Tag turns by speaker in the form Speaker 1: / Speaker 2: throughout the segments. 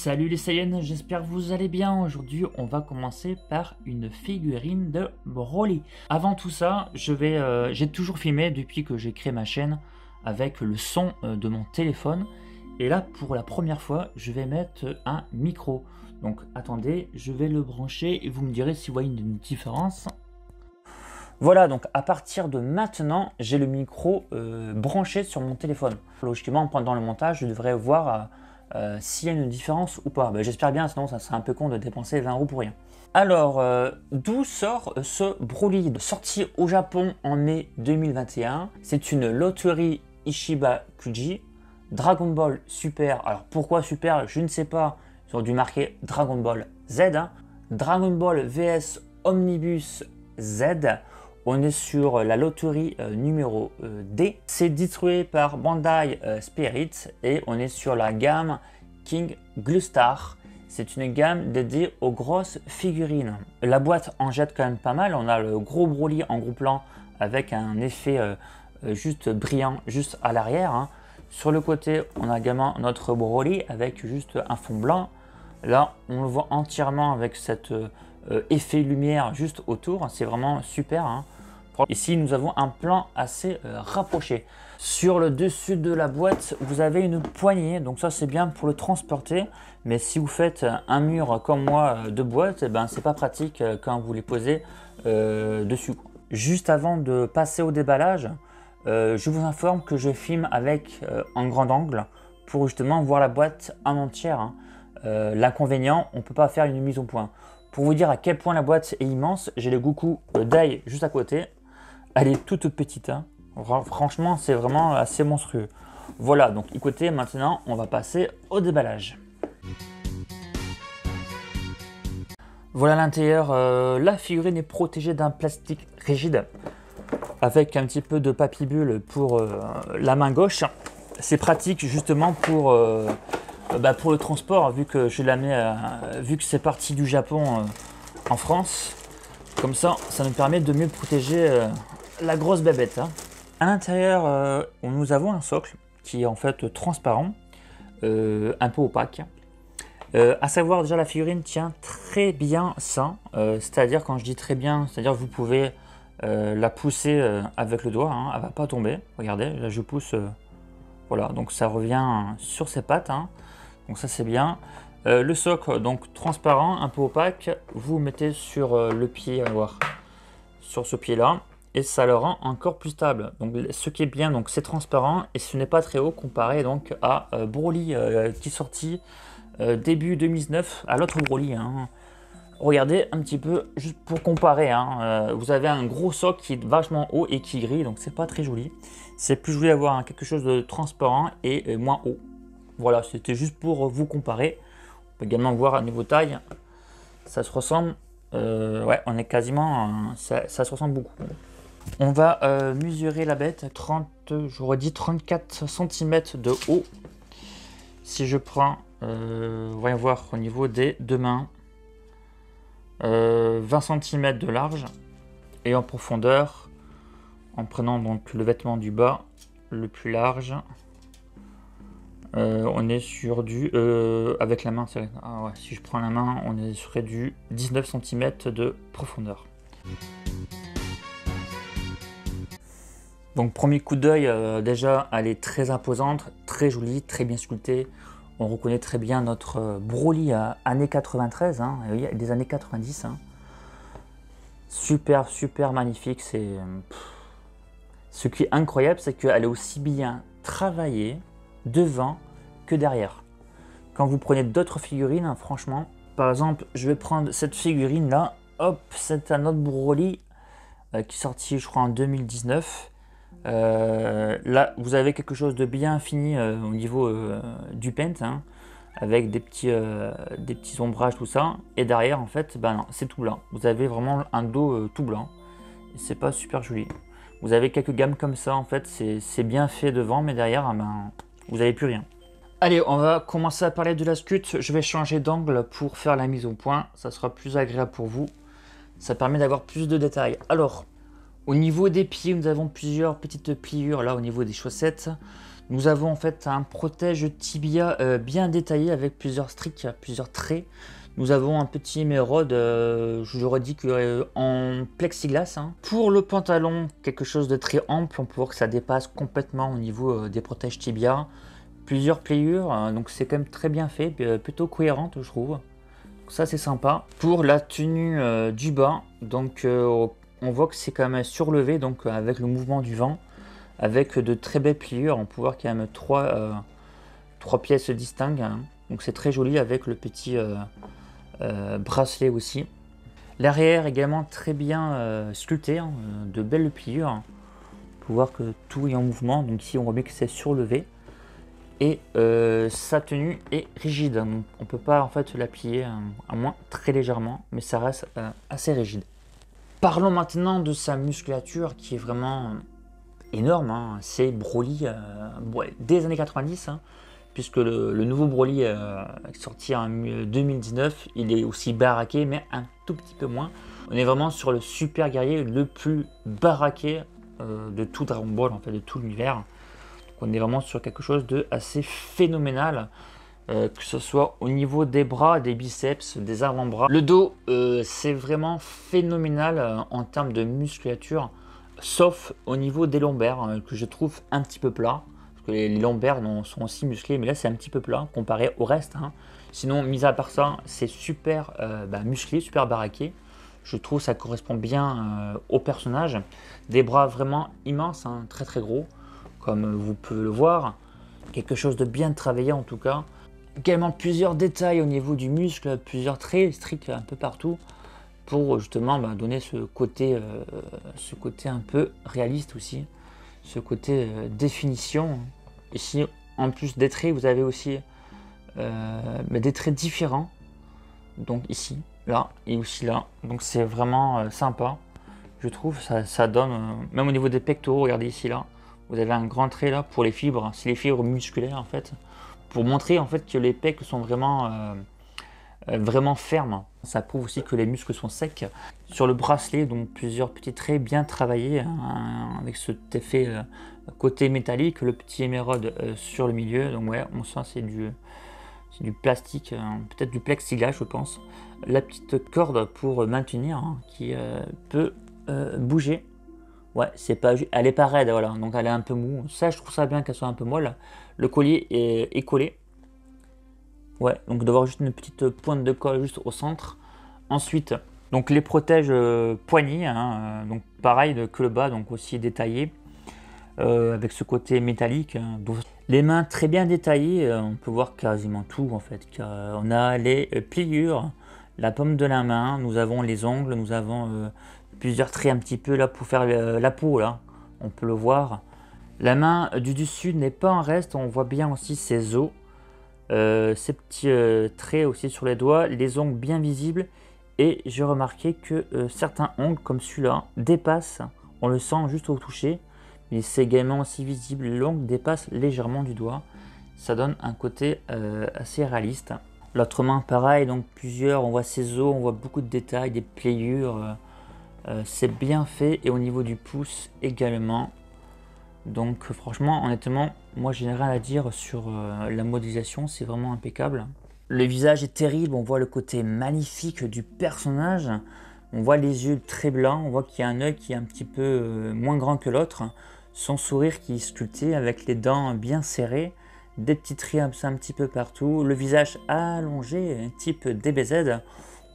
Speaker 1: Salut les Saiyans, j'espère que vous allez bien. Aujourd'hui, on va commencer par une figurine de Broly. Avant tout ça, j'ai toujours filmé depuis que j'ai créé ma chaîne avec le son de mon téléphone. Et là, pour la première fois, je vais mettre un micro. Donc attendez, je vais le brancher et vous me direz si vous voyez une différence. Voilà, donc à partir de maintenant, j'ai le micro branché sur mon téléphone. Logiquement, pendant le montage, je devrais voir s'il y a une différence ou pas. J'espère bien, sinon ça serait un peu con de dépenser 20 € pour rien. Alors, d'où sort ce Broly? Sorti au Japon en mai 2021. C'est une loterie Ishiba Kuji. Dragon Ball Super. Alors pourquoi Super? Je ne sais pas. Ils ont dû marquer Dragon Ball Z. Dragon Ball VS Omnibus Z. On est sur la loterie numéro D. C'est distribué par Bandai Spirit et on est sur la gamme King Glustar. C'est une gamme dédiée aux grosses figurines. La boîte en jette quand même pas mal. On a le gros Broly en gros plan avec un effet juste brillant juste à l'arrière. Sur le côté, on a également notre Broly avec juste un fond blanc. Là, on le voit entièrement avec cet effet lumière juste autour. C'est vraiment super. Ici, nous avons un plan assez rapproché. Sur le dessus de la boîte, vous avez une poignée. Donc ça, c'est bien pour le transporter. Mais si vous faites un mur comme moi de boîte, c'est pas pratique quand vous les posez dessus. Juste avant de passer au déballage, je vous informe que je filme avec un grand angle pour justement voir la boîte en entière. L'inconvénient, on ne peut pas faire une mise au point. Pour vous dire à quel point la boîte est immense, j'ai le Goku Dai juste à côté. Elle est toute petite. Franchement, c'est vraiment assez monstrueux. Voilà, donc écoutez, maintenant, on va passer au déballage. Voilà l'intérieur. La figurine est protégée d'un plastique rigide avec un petit peu de papier bulle pour la main gauche. C'est pratique justement pour le transport, vu que vu que c'est parti du Japon en France. Comme ça nous permet de mieux protéger la grosse bébête. À l'intérieur, nous avons un socle qui est en fait transparent, un peu opaque. À savoir déjà, la figurine tient très bien ça. C'est-à-dire, quand je dis très bien, c'est-à-dire que vous pouvez la pousser avec le doigt. Elle va pas tomber. Regardez, là je pousse. Voilà, donc ça revient sur ses pattes. Donc ça c'est bien. Le socle donc transparent, un peu opaque, vous mettez sur le pied, à voir, sur ce pied là, et ça le rend encore plus stable. Donc ce qui est bien, donc c'est transparent et ce n'est pas très haut comparé donc à Broly qui est sorti début 2019, à l'autre Broly. Regardez un petit peu juste pour comparer. Vous avez un gros socle qui est vachement haut et qui grille, donc c'est pas très joli. C'est plus joli d'avoir quelque chose de transparent et moins haut. Voilà, c'était juste pour vous comparer. On peut également voir à niveau taille, ça se ressemble. Ouais, on est quasiment, ça se ressemble beaucoup. On va mesurer la bête, j'aurais dit 34 cm de haut. Si je prends, on va voir au niveau des deux mains, 20 cm de large. Et en profondeur, en prenant donc le vêtement du bas, le plus large, on est sur du, avec la main, si je prends la main, on est sur du 19 cm de profondeur. Donc premier coup d'œil, déjà elle est très imposante, très jolie, très bien sculptée. On reconnaît très bien notre Broly années 93, des années 90. Super, super magnifique. Ce qui est incroyable, c'est qu'elle est aussi bien travaillée devant que derrière. Quand vous prenez d'autres figurines, franchement, par exemple, je vais prendre cette figurine là, hop, c'est un autre Broly qui est sorti, je crois, en 2019. Là, vous avez quelque chose de bien fini au niveau du paint, avec des petits ombrages, tout ça. Et derrière, en fait, non, c'est tout blanc. Vous avez vraiment un dos tout blanc. Et c'est pas super joli. Vous avez quelques gammes comme ça, en fait, c'est bien fait devant, mais derrière, vous n'avez plus rien. Allez, on va commencer à parler de la sculpte. Je vais changer d'angle pour faire la mise au point. Ça sera plus agréable pour vous. Ça permet d'avoir plus de détails. Alors, au niveau des pieds, nous avons plusieurs petites pliures là au niveau des chaussettes. Nous avons en fait un protège tibia bien détaillé avec plusieurs streaks, plusieurs traits. Nous avons un petit émeraude, j'aurais dit que en plexiglas. Hein. Pour le pantalon, quelque chose de très ample, on peut voir que ça dépasse complètement au niveau des protèges tibia. Plusieurs pliures, donc c'est quand même très bien fait, plutôt cohérente je trouve. Donc ça c'est sympa. Pour la tenue du bas, donc on voit que c'est quand même surlevé, donc avec le mouvement du vent, avec de très belles pliures. On peut voir qu'il y a même trois pièces distinctes, hein. Donc c'est très joli avec le petit bracelet aussi. L'arrière également très bien sculpté, hein, de belles pliures. On peut voir que tout est en mouvement, donc ici on voit bien que c'est surlevé. Et sa tenue est rigide, donc on peut pas en fait la plier, à moins très légèrement, mais ça reste assez rigide. Parlons maintenant de sa musculature qui est vraiment énorme, hein. C'est Broly des années 90, hein, puisque le nouveau Broly sorti en 2019, il est aussi baraqué, mais un tout petit peu moins. On est vraiment sur le super guerrier le plus baraqué de tout Dragon Ball, en fait, de tout l'univers. On est vraiment sur quelque chose de assez phénoménal, que ce soit au niveau des bras, des biceps, des avant-bras. Le dos, c'est vraiment phénoménal en termes de musculature, sauf au niveau des lombaires, que je trouve un petit peu plat. Parce que les lombaires sont aussi musclés, mais là c'est un petit peu plat comparé au reste. Hein. Sinon, mis à part ça, c'est super musclé, super baraqué. Je trouve que ça correspond bien au personnage. Des bras vraiment immenses, hein, très très gros. Comme vous pouvez le voir, quelque chose de bien travaillé en tout cas. Également plusieurs détails au niveau du muscle, plusieurs traits, streaks un peu partout, pour justement donner ce côté un peu réaliste aussi, ce côté définition. Ici, en plus des traits, vous avez aussi des traits différents, donc ici, là et aussi là, donc c'est vraiment sympa, je trouve, ça donne, même au niveau des pectoraux, regardez ici là, vous avez un grand trait là pour les fibres, c'est les fibres musculaires en fait, pour montrer en fait que les pecs sont vraiment fermes. Ça prouve aussi que les muscles sont secs. Sur le bracelet, donc plusieurs petits traits bien travaillés, hein, avec cet effet côté métallique, le petit émeraude sur le milieu. Donc ouais, on sent c'est du plastique, peut-être du plexiglas je pense. La petite corde pour maintenir, hein, qui peut bouger. Ouais, c'est pas, elle est pas raide, voilà, donc elle est un peu mou. Ça, je trouve ça bien qu'elle soit un peu molle. Le collier est collé. Ouais, donc d'avoir juste une petite pointe de colle juste au centre. Ensuite, donc les protèges poignets, hein, donc pareil que le bas, donc aussi détaillé, avec ce côté métallique. Hein. Donc, les mains très bien détaillées, on peut voir quasiment tout en fait. On a les pliures, la paume de la main, nous avons les ongles, nous avons plusieurs traits un petit peu là pour faire la peau là, on peut le voir. La main du dessus n'est pas en reste, on voit bien aussi ses os, ces petits traits aussi sur les doigts, les ongles bien visibles, et j'ai remarqué que certains ongles comme celui-là dépassent, on le sent juste au toucher, mais c'est également aussi visible, l'ongle dépasse légèrement du doigt, ça donne un côté assez réaliste. L'autre main pareil, donc plusieurs, on voit ses os, on voit beaucoup de détails, des pliures. C'est bien fait, et au niveau du pouce également. Donc franchement, honnêtement, moi j'ai rien à dire sur la modélisation, c'est vraiment impeccable. Le visage est terrible, on voit le côté magnifique du personnage. On voit les yeux très blancs, on voit qu'il y a un œil qui est un petit peu moins grand que l'autre. Son sourire qui est sculpté avec les dents bien serrées. Des petits traits un petit peu partout. Le visage allongé, type DBZ.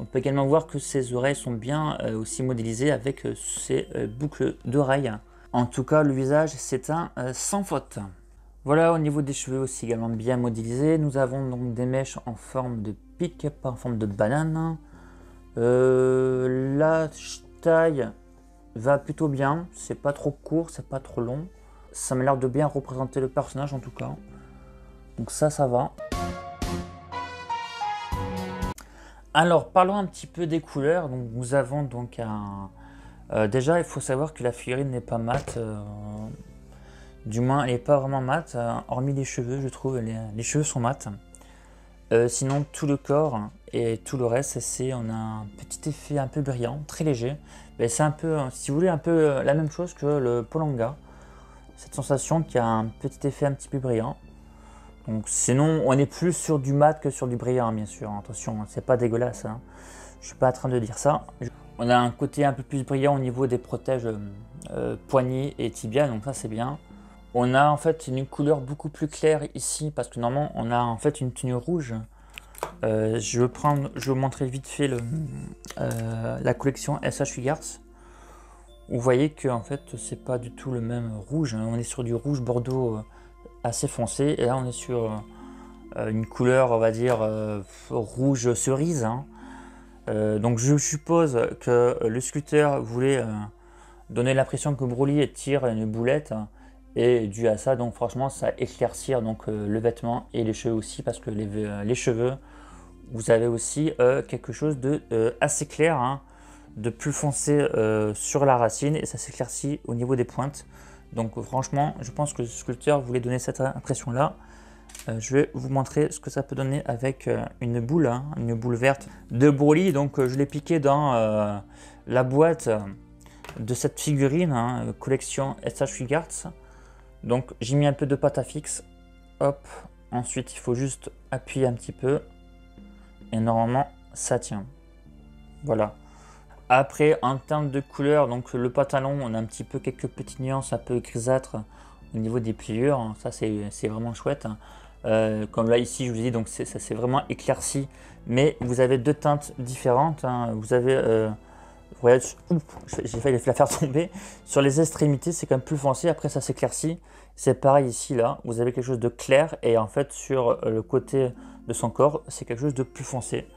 Speaker 1: On peut également voir que ses oreilles sont bien aussi modélisées avec ses boucles d'oreilles. En tout cas, le visage, c'est un sans faute. Voilà, au niveau des cheveux aussi également bien modélisés. Nous avons donc des mèches en forme de pic, pas en forme de banane. La taille va plutôt bien. C'est pas trop court, c'est pas trop long. Ça m'a l'air de bien représenter le personnage en tout cas. Donc ça va. Alors, parlons un petit peu des couleurs. Donc, nous avons donc déjà, il faut savoir que la figurine n'est pas mate. Du moins, elle n'est pas vraiment mate, hormis les cheveux, je trouve. Les cheveux sont mat. Sinon, tout le corps et tout le reste, on a un petit effet un peu brillant, très léger. C'est un peu, si vous voulez, un peu la même chose que le Polanga. cette sensation qu'il y a un petit effet un petit peu brillant. Donc sinon, on est plus sur du mat que sur du brillant, bien sûr. Attention, c'est pas dégueulasse, hein. Je suis pas en train de dire ça. On a un côté un peu plus brillant au niveau des protèges poignets et tibia, donc ça c'est bien. On a en fait une couleur beaucoup plus claire ici, parce que normalement on a en fait une tenue rouge. Je vais vous montrer vite fait la collection SH Figures. Vous voyez que en fait c'est pas du tout le même rouge, hein. On est sur du rouge bordeaux assez foncé, et là on est sur une couleur, on va dire rouge cerise, hein. Donc je suppose que le sculpteur voulait donner l'impression que Broly tire une boulette, et dû à ça, donc franchement ça éclaircir donc le vêtement et les cheveux aussi, parce que les cheveux, vous avez aussi quelque chose de assez clair, hein, de plus foncé sur la racine, et ça s'éclaircit au niveau des pointes. Donc franchement, je pense que le sculpteur voulait donner cette impression là. Je vais vous montrer ce que ça peut donner avec une boule, hein, une boule verte de Broly. Donc je l'ai piqué dans la boîte de cette figurine, hein, collection SH Figures. Donc j'ai mis un peu de pâte à fixe, hop, ensuite il faut juste appuyer un petit peu, et normalement ça tient. Voilà. Après, en termes de couleur, donc le pantalon, on a un petit peu quelques petites nuances un peu grisâtres au niveau des pliures. Ça c'est vraiment chouette. Comme là ici je vous dis, donc ça c'est vraiment éclairci, mais vous avez deux teintes différentes, hein. Vous avez ouais, j'ai failli la faire tomber. Sur les extrémités c'est quand même plus foncé, après ça s'éclaircit. C'est pareil ici, là vous avez quelque chose de clair, et en fait sur le côté de son corps c'est quelque chose de plus foncé.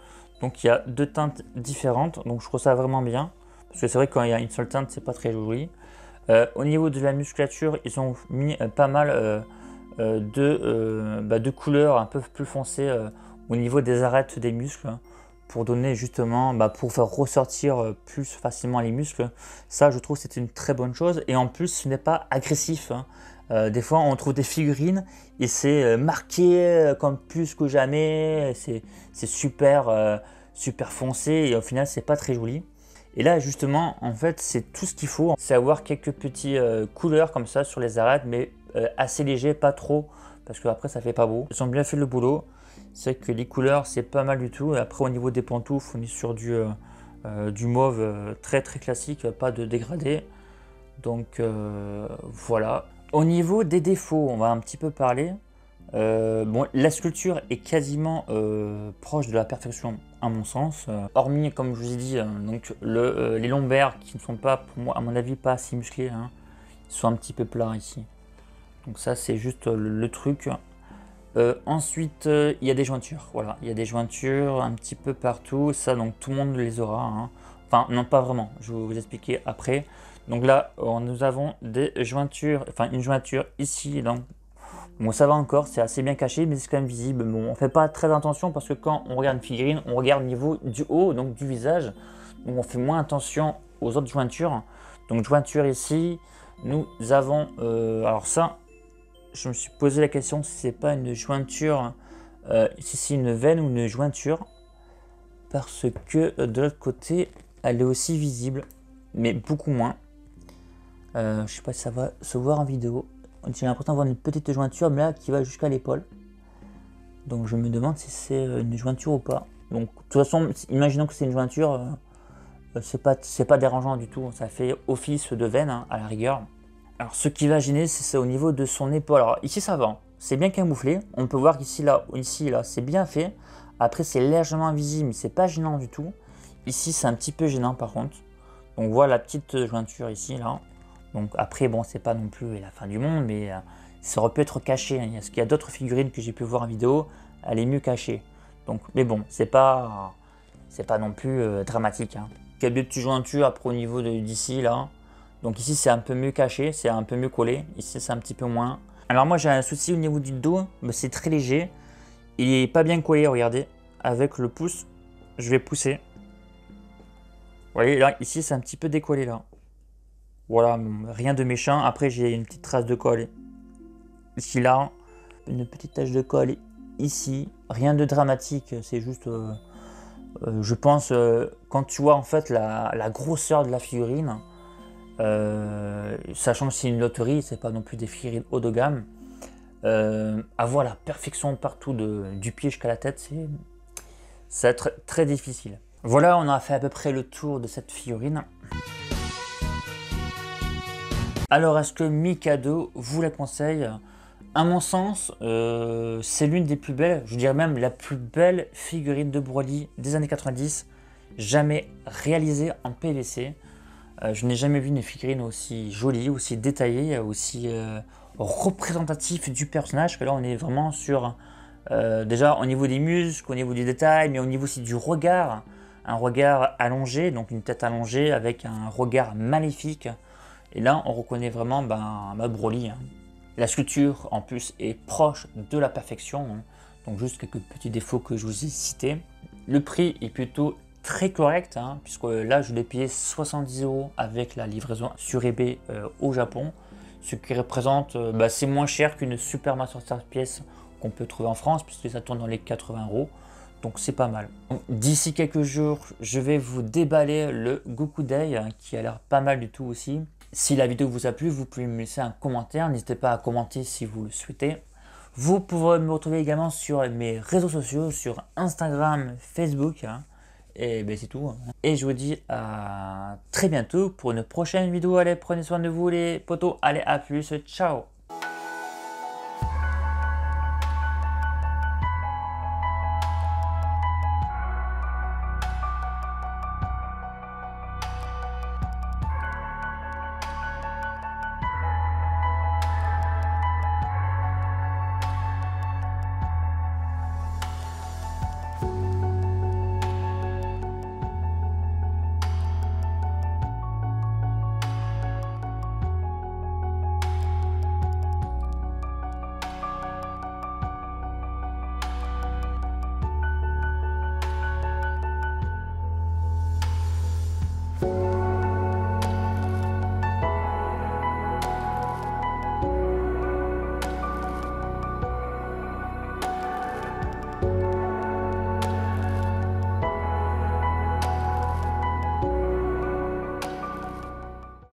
Speaker 1: Donc il y a deux teintes différentes, donc je trouve ça vraiment bien, parce que c'est vrai que quand il y a une seule teinte c'est pas très joli. Au niveau de la musculature, ils ont mis pas mal de couleurs un peu plus foncées au niveau des arêtes des muscles, pour donner justement, pour faire ressortir plus facilement les muscles. Ça je trouve c'est une très bonne chose, et en plus ce n'est pas agressif, hein. Des fois on trouve des figurines et c'est marqué comme plus que jamais, c'est super, super foncé, et au final c'est pas très joli. Et là justement en fait c'est tout ce qu'il faut, c'est avoir quelques petits couleurs comme ça sur les arêtes, mais assez léger, pas trop, parce que après ça fait pas beau. Ils ont bien fait le boulot, c'est que les couleurs c'est pas mal du tout. Et après au niveau des pantoufles on est sur du mauve très très classique, pas de dégradé. Donc voilà. Au niveau des défauts, on va un petit peu parler. Bon, la sculpture est quasiment proche de la perfection à mon sens, hormis comme je vous ai dit, donc les lombaires qui ne sont pas, pour moi à mon avis, pas assez musclés, hein. Ils sont un petit peu plats ici, donc ça c'est juste le truc. Ensuite il y a des jointures, voilà, il y a des jointures un petit peu partout, ça donc tout le monde les aura, hein. Enfin non, pas vraiment, je vais vous expliquer après. Donc là nous avons des jointures, enfin une jointure ici, donc bon, ça va encore, c'est assez bien caché, mais c'est quand même visible. Bon, on fait pas très attention, parce que quand on regarde une figurine, on regarde au niveau du haut, donc du visage. Donc on fait moins attention aux autres jointures. Donc jointure ici, nous avons... alors ça, je me suis posé la question si c'est pas une jointure, si c'est une veine ou une jointure. Parce que de l'autre côté, elle est aussi visible, mais beaucoup moins. Je sais pas si ça va se voir en vidéo. J'ai l'impression d'avoir une petite jointure, mais là qui va jusqu'à l'épaule. Donc je me demande si c'est une jointure ou pas. Donc de toute façon, imaginons que c'est une jointure, c'est pas dérangeant du tout. Ça fait office de veine, hein, à la rigueur. Alors ce qui va gêner, c'est au niveau de son épaule. Alors ici ça va, c'est bien camouflé. On peut voir qu'ici là, c'est bien fait. Après c'est légèrement invisible, mais c'est pas gênant du tout. Ici c'est un petit peu gênant par contre. Donc voilà la petite jointure ici là. Donc après bon, c'est pas non plus la fin du monde, mais ça aurait pu être caché, hein. Parce qu'il y a d'autres figurines que j'ai pu voir en vidéo, elle est mieux cachée. Donc mais bon, c'est pas non plus dramatique, hein. Il y a deux petites jointures après au niveau d'ici là. Donc ici c'est un peu mieux caché, c'est un peu mieux collé. Ici c'est un petit peu moins. Alors moi j'ai un souci au niveau du dos, c'est très léger. Il est pas bien collé, regardez. Avec le pouce, je vais pousser. Vous voyez là, ici c'est un petit peu décollé là. Voilà, rien de méchant. Après j'ai une petite trace de colle ici là, une petite tache de colle ici. Rien de dramatique, c'est juste, je pense, quand tu vois en fait la grosseur de la figurine, Sachant que c'est une loterie, c'est pas non plus des figurines haut de gamme. Avoir la perfection partout du pied jusqu'à la tête, ça va être très difficile. Voilà, on a fait à peu près le tour de cette figurine. Alors, est-ce que Mikado vous la conseille? À mon sens, c'est l'une des plus belles, je dirais même la plus belle figurine de Broly des années 90, jamais réalisée en PVC. Je n'ai jamais vu une figurine aussi jolie, aussi détaillée, aussi représentative du personnage, que là on est vraiment sur, déjà au niveau des muscles, au niveau du détail, mais au niveau aussi du regard, un regard allongé, donc une tête allongée avec un regard maléfique. Et là on reconnaît vraiment Broly. Hein. La sculpture en plus est proche de la perfection, hein. Donc juste quelques petits défauts que je vous ai cités. Le prix est plutôt très correct, hein, puisque là je l'ai payé 70 € avec la livraison sur eBay au Japon, ce qui représente, c'est moins cher qu'une Super Master Star pièce qu'on peut trouver en France, puisque ça tourne dans les 80 €, donc c'est pas mal. D'ici quelques jours, je vais vous déballer le Goku Day, hein, qui a l'air pas mal du tout aussi. Si la vidéo vous a plu, vous pouvez me laisser un commentaire, n'hésitez pas à commenter si vous le souhaitez. Vous pouvez me retrouver également sur mes réseaux sociaux, sur Instagram, Facebook, hein. Et c'est tout. Et je vous dis à très bientôt pour une prochaine vidéo. Allez, prenez soin de vous les potos. Allez, à plus. Ciao.